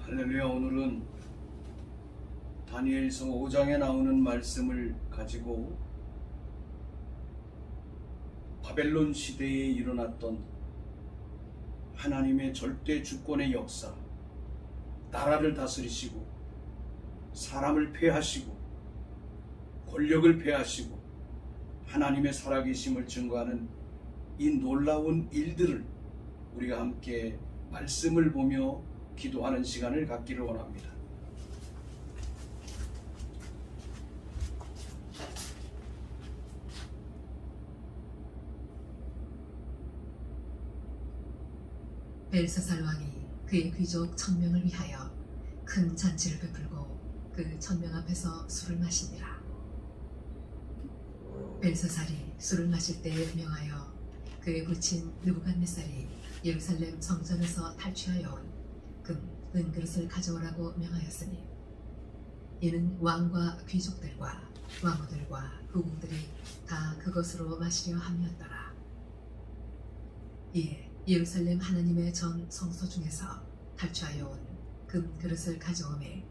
할렐루야. 오늘은 다니엘서 5장에 나오는 말씀을 가지고 바벨론 시대에 일어났던 하나님의 절대 주권의 역사, 나라를 다스리시고 사람을 패하시고 권력을 패하시고 하나님의 살아계심을 증거하는 이 놀라운 일들을 우리가 함께 말씀을 보며 기도하는 시간을 갖기를 원합니다. 벨사살 왕이 그의 귀족 1000명을 위하여 큰 잔치를 베풀고 그 1000명 앞에서 술을 마시니라. 벨사살이 술을 마실 때에 명하여 그의 부친 느부갓네살이 예루살렘 성전에서 탈취하여 온 금, 은그릇을 가져오라고 명하였으니 이는 왕과 귀족들과 왕후들과 후궁들이 다 그것으로 마시려 함이었더라. 이에 예루살렘 하나님의 전 성소 중에서 탈취하여 온 금그릇을 가져오매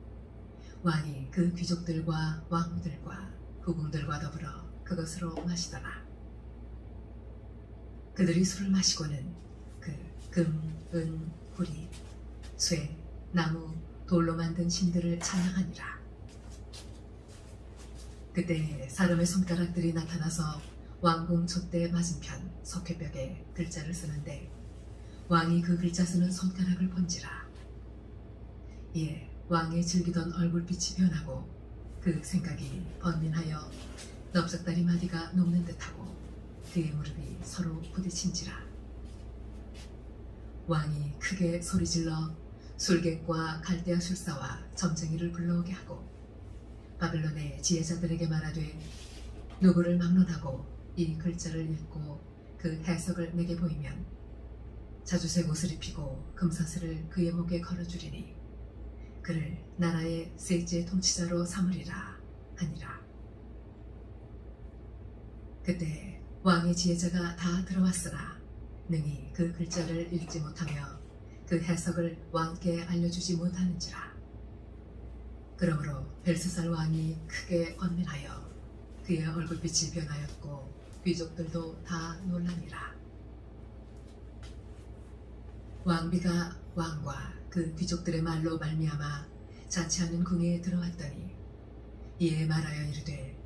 왕이 그 귀족들과 왕후들과 후궁들과 더불어 그것으로 마시더라. 그들이 술을 마시고는 그 금, 은, 구리, 쇠, 나무, 돌로 만든 신들을 찬양하니라. 그때 사람의 손가락들이 나타나서 왕궁 촛대 맞은편 석회벽에 글자를 쓰는데 왕이 그 글자 쓰는 손가락을 본지라. 이에 왕의 즐기던 얼굴빛이 변하고 그 생각이 번민하여 넓적다리 마디가 녹는 듯하고 그의 무릎이 서로 부딪힌지라. 왕이 크게 소리질러 술객과 갈대아 술사와 점쟁이를 불러오게 하고 바벨론의 지혜자들에게 말하되 누구를 막론하고 이 글자를 읽고 그 해석을 내게 보이면 자주색 옷을 입히고 금사슬을 그의 목에 걸어주리니 그를 나라의 셋째 통치자로 삼으리라 하니라. 그때 왕의 지혜자가 다 들어왔으나 능히 그 글자를 읽지 못하며 그 해석을 왕께 알려주지 못하는지라. 그러므로 벨스살 왕이 크게 권면하여 그의 얼굴빛이 변하였고 귀족들도 다 놀라니라. 왕비가 왕과 그 귀족들의 말로 말미암아 자치하는 궁에 들어왔더니 이에 말하여 이르되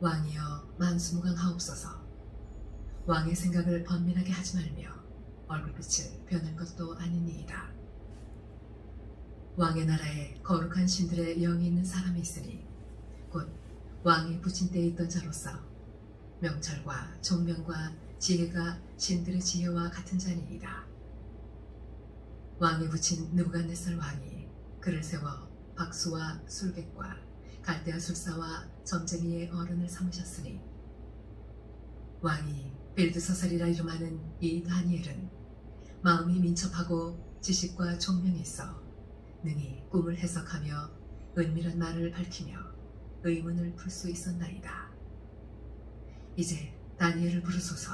왕이여 만수무강하옵소서. 왕의 생각을 번민하게 하지 말며 얼굴빛을 변할 것도 아니니이다. 왕의 나라에 거룩한 신들의 영이 있는 사람이 있으니 곧 왕이 부친 때에 있던 자로서 명철과 총명과 지혜가 신들의 지혜와 같은 자니이다. 왕이 부친 느부갓네살 왕이 그를 세워 박수와 술객과 갈대아 술사와 점쟁이의 어른을 삼으셨으니 왕이 벨드서살이라 이름하는 이 다니엘은 마음이 민첩하고 지식과 총명이 있어 능히 꿈을 해석하며 은밀한 말을 밝히며 의문을 풀 수 있었나이다. 이제 다니엘을 부르소서.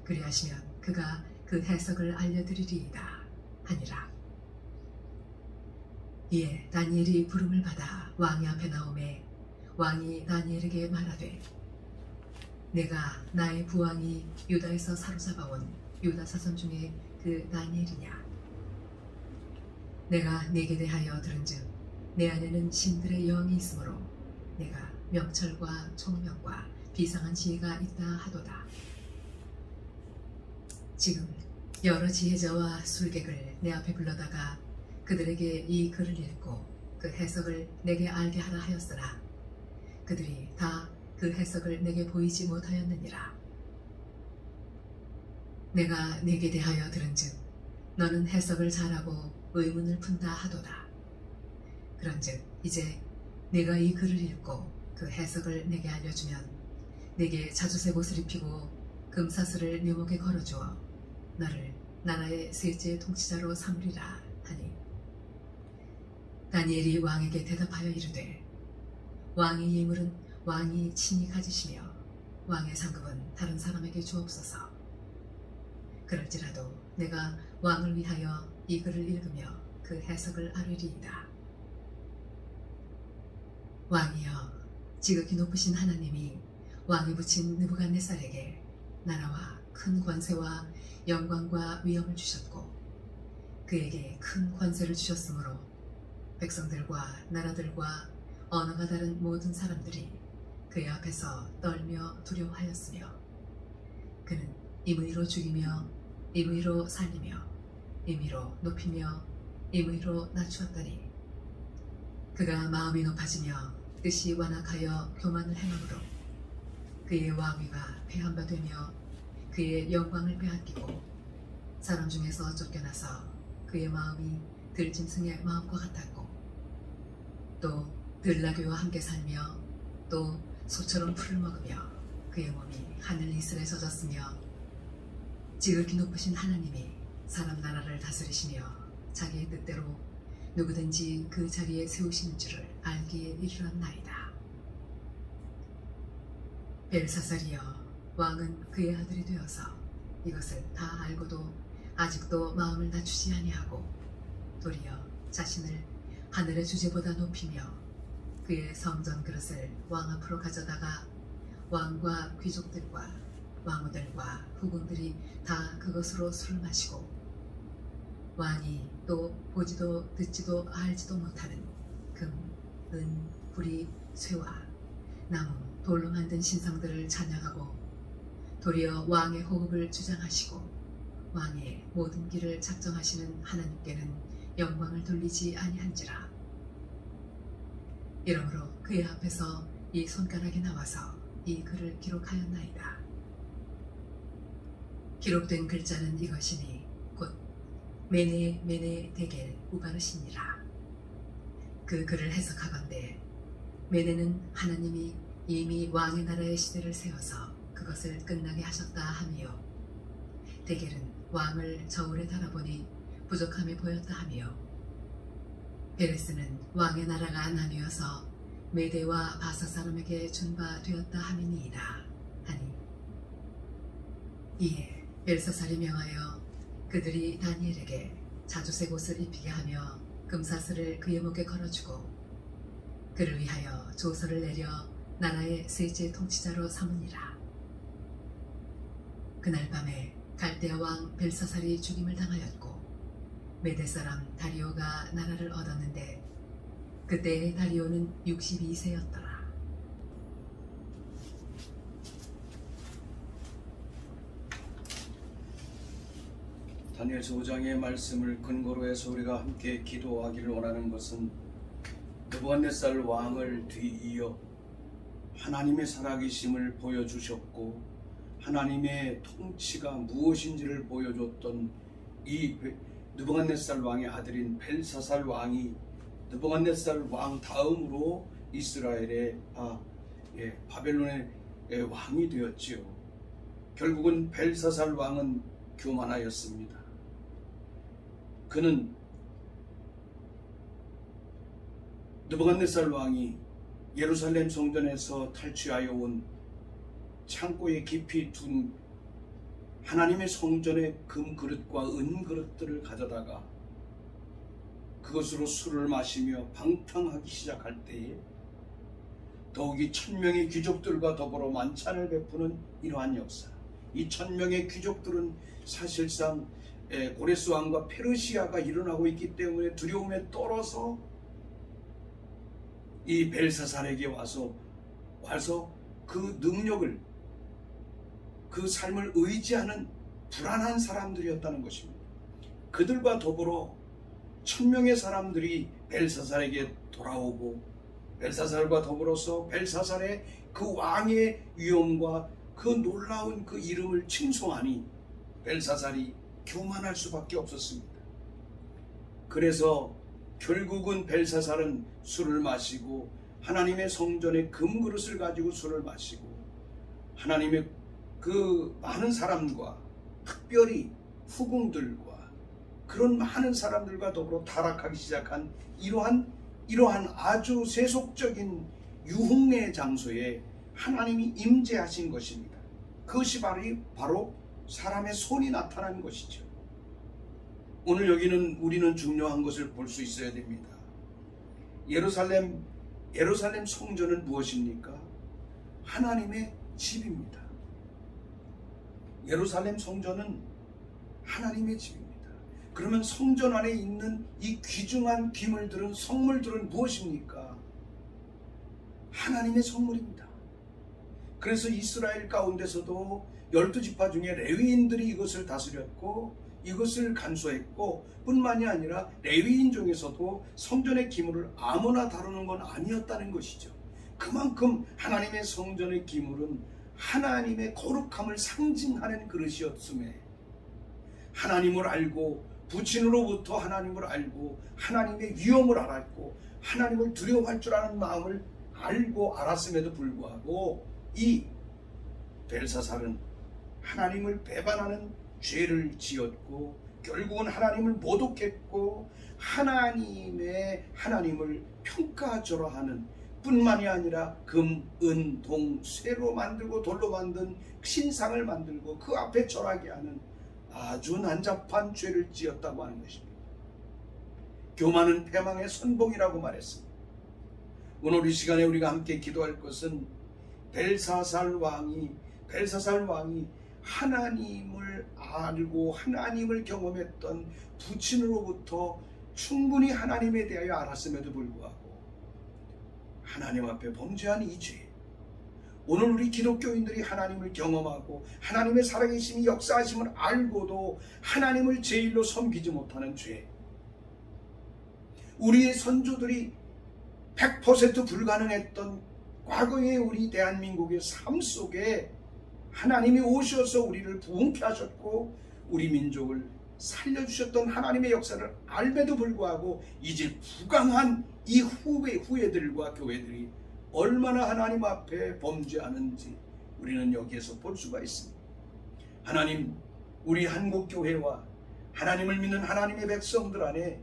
그리하시면 그가 그 해석을 알려드리리이다 하니라. 이에 다니엘이 부름을 받아 왕의 앞에 나오매 왕이 다니엘에게 말하되 내가 나의 부왕이 유다에서 사로잡아온 유다 사선 중에 그 다니엘이냐. 내가 네게 대하여 들은즉 내 안에는 신들의 영이 있으므로 내가 명철과 총명과 비상한 지혜가 있다 하도다. 지금 여러 지혜자와 술객을 내 앞에 불러다가 그들에게 이 글을 읽고 그 해석을 내게 알게 하라 하였으나 그들이 다 그 해석을 내게 보이지 못하였느니라. 내가 네게 대하여 들은즉 너는 해석을 잘하고 의문을 푼다 하도다. 그런즉 이제 네가 이 글을 읽고 그 해석을 내게 알려주면 네게 자주색 옷을 입히고 금사슬을 네 목에 걸어주어 너를 나라의 셋째 통치자로 삼으리라 하니 다니엘이 왕에게 대답하여 이르되 왕의 예물은 왕이 친히 가지시며 왕의 상급은 다른 사람에게 주옵소서. 그럴지라도 내가 왕을 위하여 이 글을 읽으며 그 해석을 아뢰리이다. 왕이여, 지극히 높으신 하나님이 왕이 붙인 느부갓네살에게 나라와 큰 권세와 영광과 위엄을 주셨고 그에게 큰 권세를 주셨으므로 백성들과 나라들과 언어가 다른 모든 사람들이 그의 앞에서 떨며 두려워하였으며 그는 임의로 죽이며 임의로 살리며 임의로 높이며 임의로 낮추었더니 그가 마음이 높아지며 뜻이 완악하여 교만을 행함으로 그의 왕위가 폐한 바 되며 그의 영광을 빼앗기고 사람 중에서 쫓겨나서 그의 마음이 들짐승의 마음과 같았고 또 들나귀와 함께 살며 또 소처럼 풀을 먹으며 그의 몸이 하늘 이슬에 젖었으며 지극히 높으신 하나님이 사람 나라를 다스리시며 자기의 뜻대로 누구든지 그 자리에 세우시는 줄을 알기에 이르렀나이다. 벨사살이여, 왕은 그의 아들이 되어서 이것을 다 알고도 아직도 마음을 낮추지 아니하고 도리어 자신을 하늘의 주제보다 높이며 그의 성전 그릇을 왕 앞으로 가져다가 왕과 귀족들과 왕후들과 후궁들이 다 그것으로 술을 마시고 왕이 또 보지도 듣지도 알지도 못하는 금, 은, 불이, 쇠와 나무, 돌로 만든 신상들을 찬양하고 도리어 왕의 호흡을 주장하시고 왕의 모든 길을 작정하시는 하나님께는 영광을 돌리지 아니한지라. 이러므로 그의 앞에서 이 손가락이 나와서 이 글을 기록하였나이다. 기록된 글자는 이것이니 곧 메네 메네 데겔 우바르시니라. 그 글을 해석하건대 메네는 하나님이 이미 왕의 나라의 시대를 세워서 그것을 끝나게 하셨다 하며 데겔은 왕을 저울에 달아보니 부족함이 보였다 하며 베레스는 왕의 나라가 나뉘어서 메대와 바사 사람에게 준 바 되었다 함이니이다 하니 이에 벨사살이 명하여 그들이 다니엘에게 자주색 옷을 입히게 하며 금사슬을 그의 목에 걸어주고 그를 위하여 조서를 내려 나라의 셋째 통치자로 삼으니라. 그날 밤에 갈대아 왕 벨사살이 죽임을 당하였고 메대 사람 다리오가 나라를 얻었는데 그때의 다리오는 62세였더라. 다니엘서 5장의 말씀을 근거로 해서 우리가 함께 기도하기를 원하는 것은 느부갓네살 왕을 뒤이어 하나님의 살아계심을 보여주셨고 하나님의 통치가 무엇인지를 보여줬던 이 느부갓네살 왕의 아들인 벨사살 왕이 느부갓네살 왕 다음으로 이스라엘의 바벨론의 왕이 되었지요. 결국은 벨사살 왕은 교만하였습니다. 그는 느부갓네살 왕이 예루살렘 성전에서 탈취하여 온 창고에 깊이 둔 하나님의 성전의 금 그릇과 은 그릇들을 가져다가 그것으로 술을 마시며 방탕하기 시작할 때에 더욱이 1000명의 귀족들과 더불어 만찬을 베푸는 이러한 역사. 이 1000명의 귀족들은 사실상 고레스 왕과 페르시아가 일어나고 있기 때문에 두려움에 떨어서 이 벨사살에게 와서 그 능력을 그 삶을 의지하는 불안한 사람들이었다는 것입니다. 그들과 더불어 1000명의 사람들이 벨사살에게 돌아오고 벨사살과 더불어서 벨사살의 그 왕의 위엄과 그 놀라운 그 이름을 칭송하니 벨사살이 교만할 수밖에 없었습니다. 그래서 결국은 벨사살은 술을 마시고 하나님의 성전의 금그릇을 가지고 술을 마시고 하나님의 그 많은 사람과 특별히 후궁들과 그런 많은 사람들과 더불어 타락하기 시작한 이러한 아주 세속적인 유흥의 장소에 하나님이 임재하신 것입니다. 그것이 바로 사람의 손이 나타난 것이죠. 오늘 여기는 우리는 중요한 것을 볼 수 있어야 됩니다. 예루살렘 성전은 무엇입니까? 하나님의 집입니다. 예루살렘 성전은 하나님의 집입니다. 그러면 성전 안에 있는 이 귀중한 기물들은, 성물들은 무엇입니까? 하나님의 선물입니다. 그래서 이스라엘 가운데서도 12지파 중에 레위인들이 이것을 다스렸고 이것을 간수했고, 뿐만이 아니라 레위인 중에서도 성전의 기물을 아무나 다루는 건 아니었다는 것이죠. 그만큼 하나님의 성전의 기물은 하나님의 거룩함을 상징하는 그릇이었음에, 하나님을 알고 부친으로부터 하나님을 알고 하나님의 위엄을 알았고 하나님을 두려워할 줄 아는 마음을 알고 알았음에도 불구하고 이 벨사살은 하나님을 배반하는 죄를 지었고 결국은 하나님을 모독했고 하나님을 평가절하하는, 뿐만이 아니라 금, 은, 동, 쇠로 만들고 돌로 만든 신상을 만들고 그 앞에 절하게 하는 아주 난잡한 죄를 지었다고 하는 것입니다. 교만은 패망의 선봉이라고 말했습니다. 오늘 이 시간에 우리가 함께 기도할 것은 벨사살 왕이 하나님을 알고 하나님을 경험했던 부친으로부터 충분히 하나님에 대하여 알았음에도 불구하고 하나님 앞에 범죄한 이 죄, 오늘 우리 기독교인들이 하나님을 경험하고 하나님의 살아계심이 역사하심을 알고도 하나님을 제일로 섬기지 못하는 죄, 우리의 선조들이 100% 불가능했던 과거의 우리 대한민국의 삶 속에 하나님이 오셔서 우리를 부흥케 하셨고 우리 민족을 살려주셨던 하나님의 역사를 알매도 불구하고 이제 부강한 이 후예들과 교회들이 얼마나 하나님 앞에 범죄하는지 우리는 여기에서 볼 수가 있습니다. 하나님, 우리 한국교회와 하나님을 믿는 하나님의 백성들 안에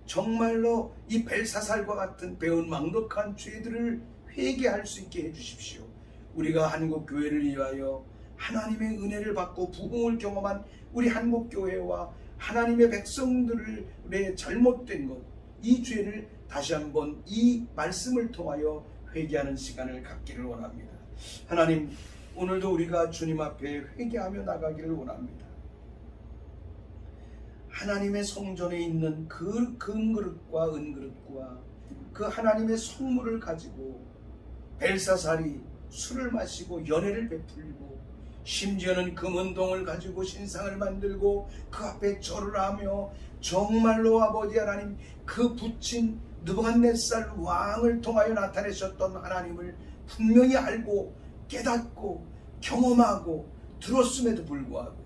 정말로 이 벨사살과 같은 배은망덕한 죄들을 회개할 수 있게 해주십시오. 우리가 한국교회를 위하여 하나님의 은혜를 받고 부흥을 경험한 우리 한국교회와 하나님의 백성들의 잘못된 것, 이 죄를 다시 한번 이 말씀을 통하여 회개하는 시간을 갖기를 원합니다. 하나님, 오늘도 우리가 주님 앞에 회개하며 나가기를 원합니다. 하나님의 성전에 있는 그 금그릇과 은그릇과 그 하나님의 성물을 가지고 벨사살이 술을 마시고 연회를 베풀고 심지어는 금은동을 가지고 신상을 만들고 그 앞에 절을 하며 정말로 아버지 하나님, 그 부친 느부갓네살 왕을 통하여 나타내셨던 하나님을 분명히 알고 깨닫고 경험하고 들었음에도 불구하고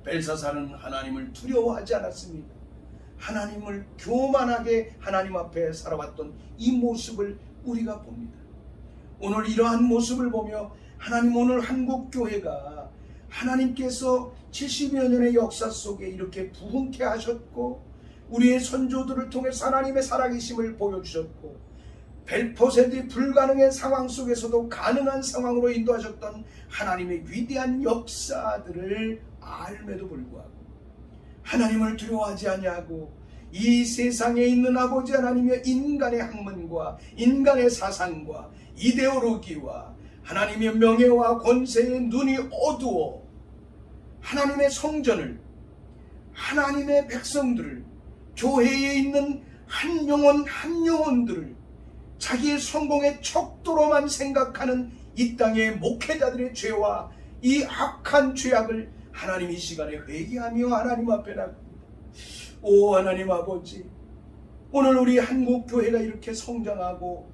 벨사살은 하나님을 두려워하지 않았습니다. 하나님을 교만하게 하나님 앞에 살아왔던 이 모습을 우리가 봅니다. 오늘 이러한 모습을 보며 하나님, 오늘 한국교회가 하나님께서 70여 년의 역사 속에 이렇게 부흥케 하셨고 우리의 선조들을 통해서 하나님의 살아계심을 보여주셨고 100% 불가능한 상황 속에서도 가능한 상황으로 인도하셨던 하나님의 위대한 역사들을 알매도 불구하고 하나님을 두려워하지 아니하고 이 세상에 있는 아버지 하나님의 인간의 학문과 인간의 사상과 이데올로기와 하나님의 명예와 권세의 눈이 어두워 하나님의 성전을, 하나님의 백성들을, 교회에 있는 한 영혼들을 자기의 성공의 척도로만 생각하는 이 땅의 목회자들의 죄와 이 악한 죄악을 하나님 이 시간에 회개하며 하나님 앞에 나갑니다. 오 하나님 아버지, 오늘 우리 한국교회가 이렇게 성장하고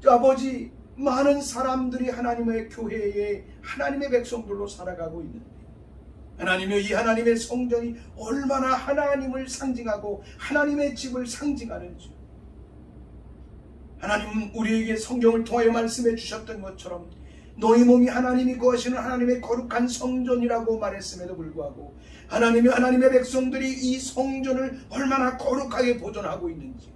아버지 많은 사람들이 하나님의 교회에 하나님의 백성들로 살아가고 있는데 하나님의 이 하나님의 성전이 얼마나 하나님을 상징하고 하나님의 집을 상징하는지, 하나님은 우리에게 성경을 통하여 말씀해 주셨던 것처럼 너희 몸이 하나님이 거하시는 하나님의 거룩한 성전이라고 말했음에도 불구하고 하나님의 백성들이 이 성전을 얼마나 거룩하게 보존하고 있는지,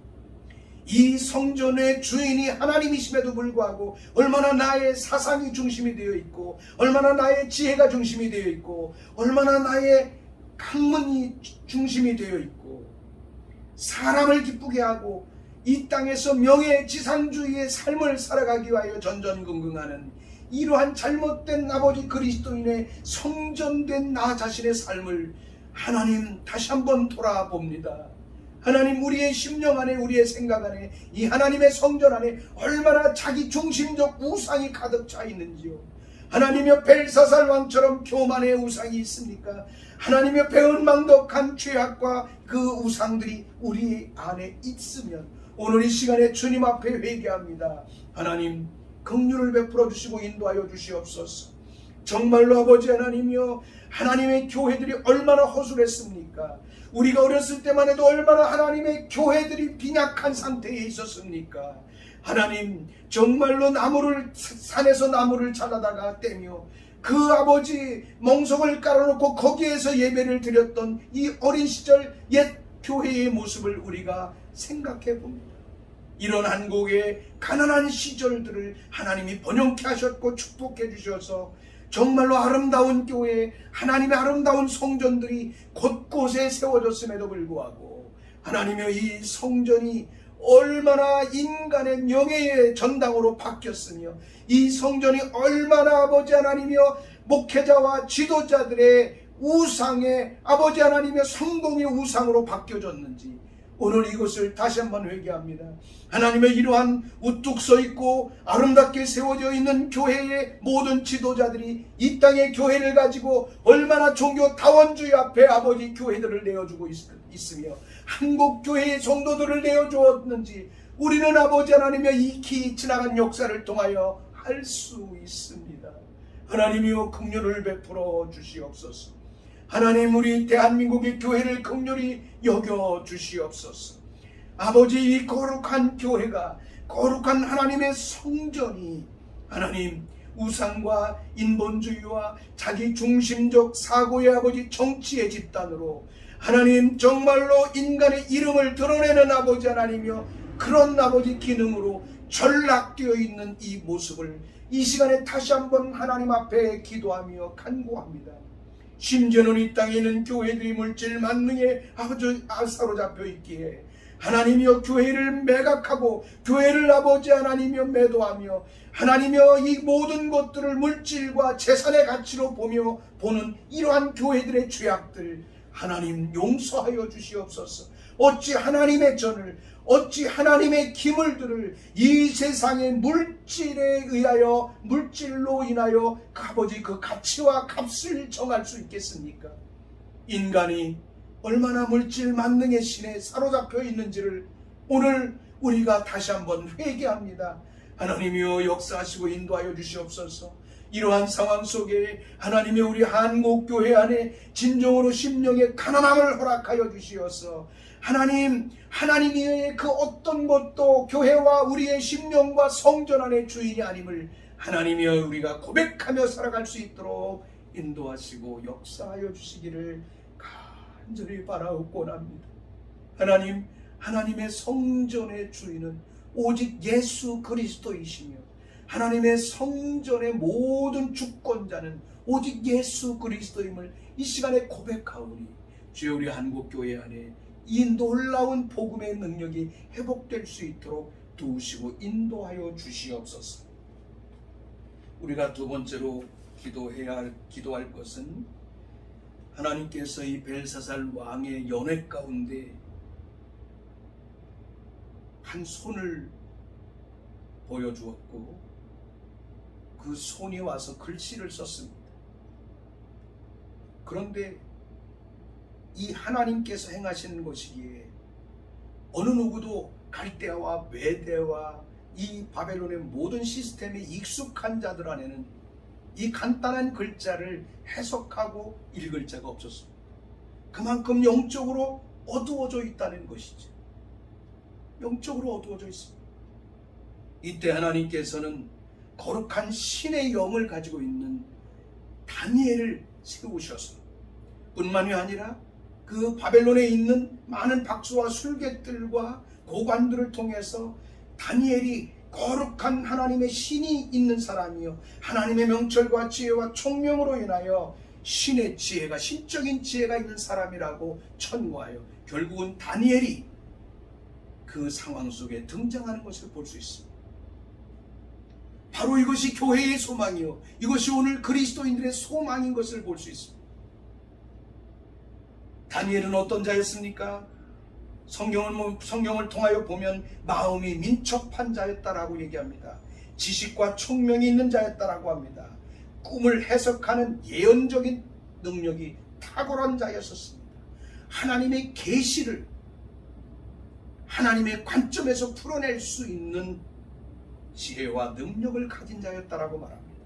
이 성전의 주인이 하나님이심에도 불구하고 얼마나 나의 사상이 중심이 되어 있고 얼마나 나의 지혜가 중심이 되어 있고 얼마나 나의 학문이 중심이 되어 있고 사람을 기쁘게 하고 이 땅에서 명예지상주의의 삶을 살아가기 위하여 전전긍긍하는 이러한 잘못된 아버지 그리스도인의 성전된 나 자신의 삶을 하나님 다시 한번 돌아봅니다. 하나님, 우리의 심령 안에, 우리의 생각 안에, 이 하나님의 성전 안에 얼마나 자기 중심적 우상이 가득 차 있는지요. 하나님의 벨사살 왕처럼 교만의 우상이 있습니까? 하나님의 배은망덕한 죄악과 그 우상들이 우리 안에 있으면 오늘 이 시간에 주님 앞에 회개합니다. 하나님, 긍휼을 베풀어 주시고 인도하여 주시옵소서. 정말로 아버지 하나님이여, 하나님의 교회들이 얼마나 허술했습니까? 우리가 어렸을 때만 해도 얼마나 하나님의 교회들이 빈약한 상태에 있었습니까? 하나님, 정말로 산에서 나무를 잘라다가 떼며 그 아버지 멍석을 깔아놓고 거기에서 예배를 드렸던 이 어린 시절 옛 교회의 모습을 우리가 생각해 봅니다. 이런 한국의 가난한 시절들을 하나님이 번영케 하셨고 축복해 주셔서 정말로 아름다운 교회, 하나님의 아름다운 성전들이 곳곳에 세워졌음에도 불구하고 하나님의 이 성전이 얼마나 인간의 명예의 전당으로 바뀌었으며 이 성전이 얼마나 아버지 하나님이여 목회자와 지도자들의 우상의 아버지 하나님의 성공의 우상으로 바뀌어졌는지 오늘 이것을 다시 한번 회개합니다. 하나님의 이러한 우뚝 서 있고 아름답게 세워져 있는 교회의 모든 지도자들이 이 땅의 교회를 가지고 얼마나 종교 다원주의 앞에 아버지 교회들을 내어주고 있으며 한국 교회의 성도들을 내어주었는지 우리는 아버지 하나님의 익히 지나간 역사를 통하여 알 수 있습니다. 하나님이여, 긍휼을 베풀어 주시옵소서. 하나님, 우리 대한민국의 교회를 긍휼히 여겨 주시옵소서. 아버지, 이 거룩한 교회가, 거룩한 하나님의 성전이 하나님 우상과 인본주의와 자기 중심적 사고의 아버지 정치의 집단으로 하나님 정말로 인간의 이름을 드러내는 아버지 하나님이여 그런 아버지 기능으로 전락되어 있는 이 모습을 이 시간에 다시 한번 하나님 앞에 기도하며 간구합니다. 심지어는 이 땅에 있는 교회들이 물질 만능에 사로잡혀 있기에 하나님이여 교회를 매각하고 교회를 아버지 하나님이여 매도하며 하나님이여 이 모든 것들을 물질과 재산의 가치로 보는 이러한 교회들의 죄악들 하나님 용서하여 주시옵소서. 어찌 하나님의 전을, 어찌 하나님의 기물들을 이 세상의 물질에 의하여, 물질로 인하여 아버지 그 가치와 값을 정할 수 있겠습니까? 인간이 얼마나 물질 만능의 신에 사로잡혀 있는지를 오늘 우리가 다시 한번 회개합니다. 하나님이여 역사하시고 인도하여 주시옵소서. 이러한 상황 속에 하나님의 우리 한국교회 안에 진정으로 심령의 가난함을 허락하여 주시어서 하나님의 그 어떤 것도 교회와 우리의 심령과 성전 안의 주인이 아님을 하나님이여 우리가 고백하며 살아갈 수 있도록 인도하시고 역사하여 주시기를 간절히 바라옵곤 합니다. 하나님의 성전의 주인은 오직 예수 그리스도이시며 하나님의 성전의 모든 주권자는 오직 예수 그리스도임을 이 시간에 고백하오니 주여 우리 한국교회 안에 이 놀라운 복음의 능력이 회복될 수 있도록 도우시고 인도하여 주시옵소서. 우리가 두 번째로 기도할 것은 하나님께서 이 벨사살 왕의 연회 가운데 한 손을 보여주었고 그 손이 와서 글씨를 썼습니다. 그런데 이 하나님께서 행하시는 것이기에 어느 누구도 갈대아와 메대와 이 바벨론의 모든 시스템에 익숙한 자들 안에는 이 간단한 글자를 해석하고 읽을 자가 없었습니다. 그만큼 영적으로 어두워져 있다는 것이죠. 영적으로 어두워져 있습니다. 이때 하나님께서는 거룩한 신의 영을 가지고 있는 다니엘을 세우셔서 뿐만이 아니라 그 바벨론에 있는 많은 박수와 술객들과 고관들을 통해서 다니엘이 거룩한 하나님의 신이 있는 사람이요 하나님의 명철과 지혜와 총명으로 인하여 신의 지혜가 신적인 지혜가 있는 사람이라고 천구하여 결국은 다니엘이 그 상황 속에 등장하는 것을 볼 수 있습니다. 바로 이것이 교회의 소망이요, 이것이 오늘 그리스도인들의 소망인 것을 볼 수 있습니다. 다니엘은 어떤 자였습니까? 성경을 통하여 보면 마음이 민첩한 자였다라고 얘기합니다. 지식과 총명이 있는 자였다라고 합니다. 꿈을 해석하는 예언적인 능력이 탁월한 자였었습니다. 하나님의 계시를 하나님의 관점에서 풀어낼 수 있는 지혜와 능력을 가진 자였다라고 말합니다.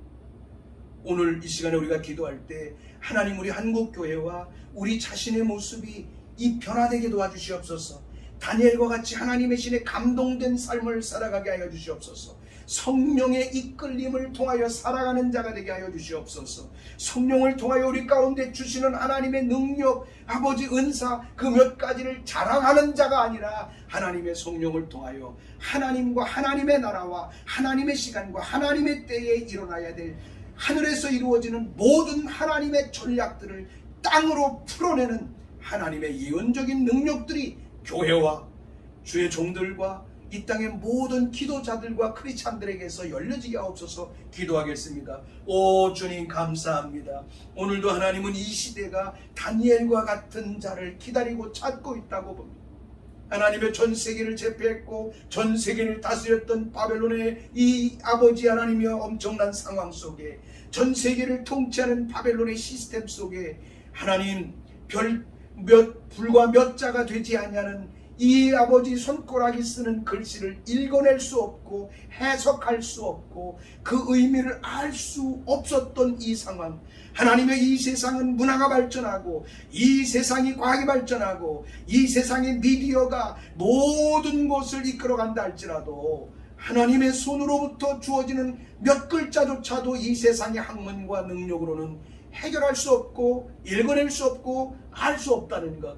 오늘 이 시간에 우리가 기도할 때 하나님, 우리 한국교회와 우리 자신의 모습이 이 변화되게 도와주시옵소서. 다니엘과 같이 하나님의 신에 감동된 삶을 살아가게 하여 주시옵소서. 성령의 이끌림을 통하여 살아가는 자가 되게 하여 주시옵소서. 성령을 통하여 우리 가운데 주시는 하나님의 능력, 아버지 은사, 그 몇 가지를 자랑하는 자가 아니라 하나님의 성령을 통하여 하나님과 하나님의 나라와 하나님의 시간과 하나님의 때에 일어나야 될 하늘에서 이루어지는 모든 하나님의 전략들을 땅으로 풀어내는 하나님의 예언적인 능력들이 교회와 주의 종들과 이 땅의 모든 기도자들과 크리스찬들에게서 열려지게 하옵소서. 기도하겠습니다. 오 주님, 감사합니다. 오늘도 하나님은 이 시대가 다니엘과 같은 자를 기다리고 찾고 있다고 봅니다. 하나님의 전 세계를 제패했고 전 세계를 다스렸던 바벨론의 이 아버지 하나님이여, 엄청난 상황 속에 전 세계를 통치하는 바벨론의 시스템 속에 하나님, 불과 몇 자가 되지 않냐는 이 아버지 손가락이 쓰는 글씨를 읽어낼 수 없고 해석할 수 없고 그 의미를 알 수 없었던 이 상황, 하나님의 이 세상은 문화가 발전하고 이 세상이 과학이 발전하고 이 세상의 미디어가 모든 것을 이끌어간다 할지라도 하나님의 손으로부터 주어지는 몇 글자조차도 이 세상의 학문과 능력으로는 해결할 수 없고 읽어낼 수 없고 알 수 없다는 것,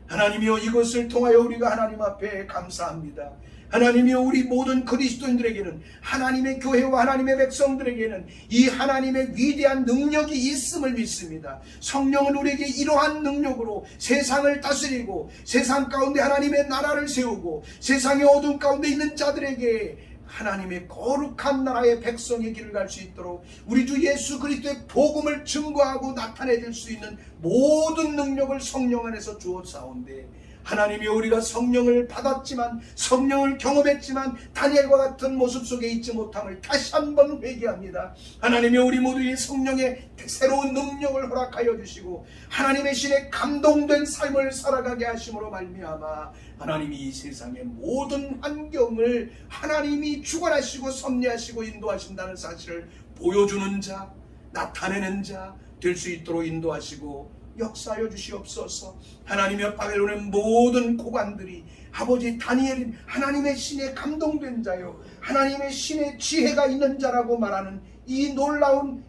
하나님이여, 이것을 통하여 우리가 하나님 앞에 감사합니다. 하나님이여, 우리 모든 그리스도인들에게는, 하나님의 교회와 하나님의 백성들에게는 이 하나님의 위대한 능력이 있음을 믿습니다. 성령은 우리에게 이러한 능력으로 세상을 다스리고 세상 가운데 하나님의 나라를 세우고 세상의 어둠 가운데 있는 자들에게 하나님의 거룩한 나라의 백성의 길을 갈 수 있도록 우리 주 예수 그리스도의 복음을 증거하고 나타내줄 수 있는 모든 능력을 성령 안에서 주었사온데, 하나님이 우리가 성령을 받았지만 성령을 경험했지만 다니엘과 같은 모습 속에 있지 못함을 다시 한번 회개합니다. 하나님이 우리 모두의 성령의 새로운 능력을 허락하여 주시고 하나님의 신에 감동된 삶을 살아가게 하심으로 말미암아 하나님이 이 세상의 모든 환경을 하나님이 주관하시고 섭리하시고 인도하신다는 사실을 보여주는 자, 나타내는 자 될 수 있도록 인도하시고 역사하여 주시옵소서. 하나님의 바벨론의 모든 고관들이 아버지 다니엘인 하나님의 신에 감동된 자요, 하나님의 신의 지혜가 있는 자라고 말하는 이 놀라운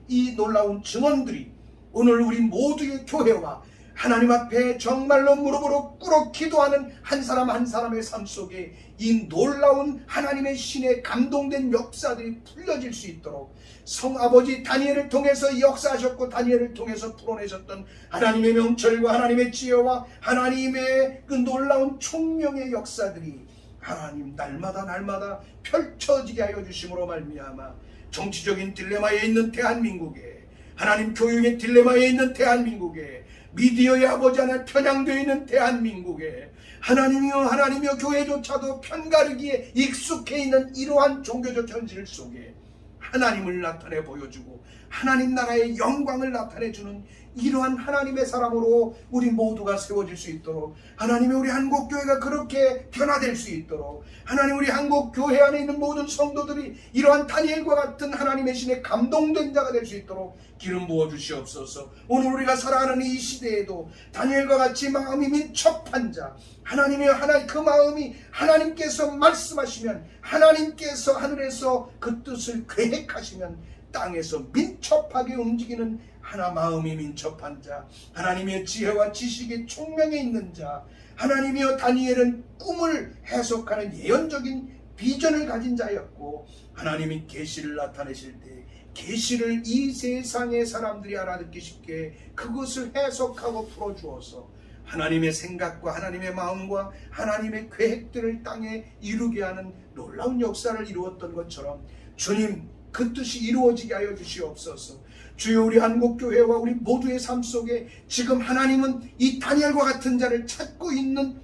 증언들이 오늘 우리 모두의 교회와 하나님 앞에 정말로 무릎으로 꿇어 기도하는 한 사람 한 사람의 삶 속에 이 놀라운 하나님의 신에 감동된 역사들이 풀려질 수 있도록 성아버지 다니엘을 통해서 역사하셨고 다니엘을 통해서 풀어내셨던 하나님의 명철과 하나님의 지혜와 하나님의 그 놀라운 총명의 역사들이 하나님 날마다 펼쳐지게 하여 주심으로 말미암아 정치적인 딜레마에 있는 대한민국에, 하나님 교육의 딜레마에 있는 대한민국에, 미디어의 아버지 하나 편향되어 있는 대한민국에 하나님이여 교회조차도 편가르기에 익숙해 있는 이러한 종교적 현실 속에 하나님을 나타내 보여주고 하나님 나라의 영광을 나타내주는 이러한 하나님의 사람으로 우리 모두가 세워질 수 있도록, 하나님의 우리 한국교회가 그렇게 변화될 수 있도록, 하나님 우리 한국교회 안에 있는 모든 성도들이 이러한 다니엘과 같은 하나님의 신에 감동된 자가 될 수 있도록 기름 부어 주시옵소서. 오늘 우리가 살아가는 이 시대에도 다니엘과 같이 마음이 민첩한 자, 하나님 그 마음이 하나님께서 말씀하시면 하나님께서 하늘에서 그 뜻을 계획하시면 땅에서 민첩하게 움직이는 마음이 민첩한 자, 하나님의 지혜와 지식이 총명에 있는 자, 하나님이여 다니엘은 꿈을 해석하는 예언적인 비전을 가진 자였고 하나님이 계시를 나타내실 때 계시를 이 세상의 사람들이 알아듣기 쉽게 그것을 해석하고 풀어주어서 하나님의 생각과 하나님의 마음과 하나님의 계획들을 땅에 이루게 하는 놀라운 역사를 이루었던 것처럼 주님 그 뜻이 이루어지게 하여 주시옵소서. 주여, 우리 한국교회와 우리 모두의 삶 속에 지금 하나님은 이 다니엘과 같은 자를 찾고 있는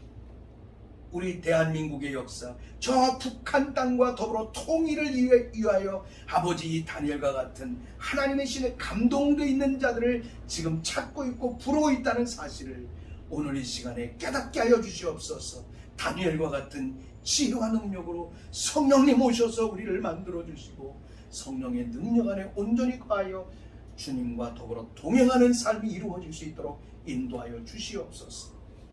우리 대한민국의 역사, 저 북한 땅과 더불어 통일을 위하여 아버지 이 다니엘과 같은 하나님의 신에 감동되어 있는 자들을 지금 찾고 있고 부르고 있다는 사실을 오늘 이 시간에 깨닫게 하여 주시옵소서. 다니엘과 같은 지혜와 능력으로 성령님 오셔서 우리를 만들어 주시고 성령의 능력 안에 온전히 거하여 주님과 더불어 동행하는 삶이 이루어질 수 있도록 인도하여 주시옵소서.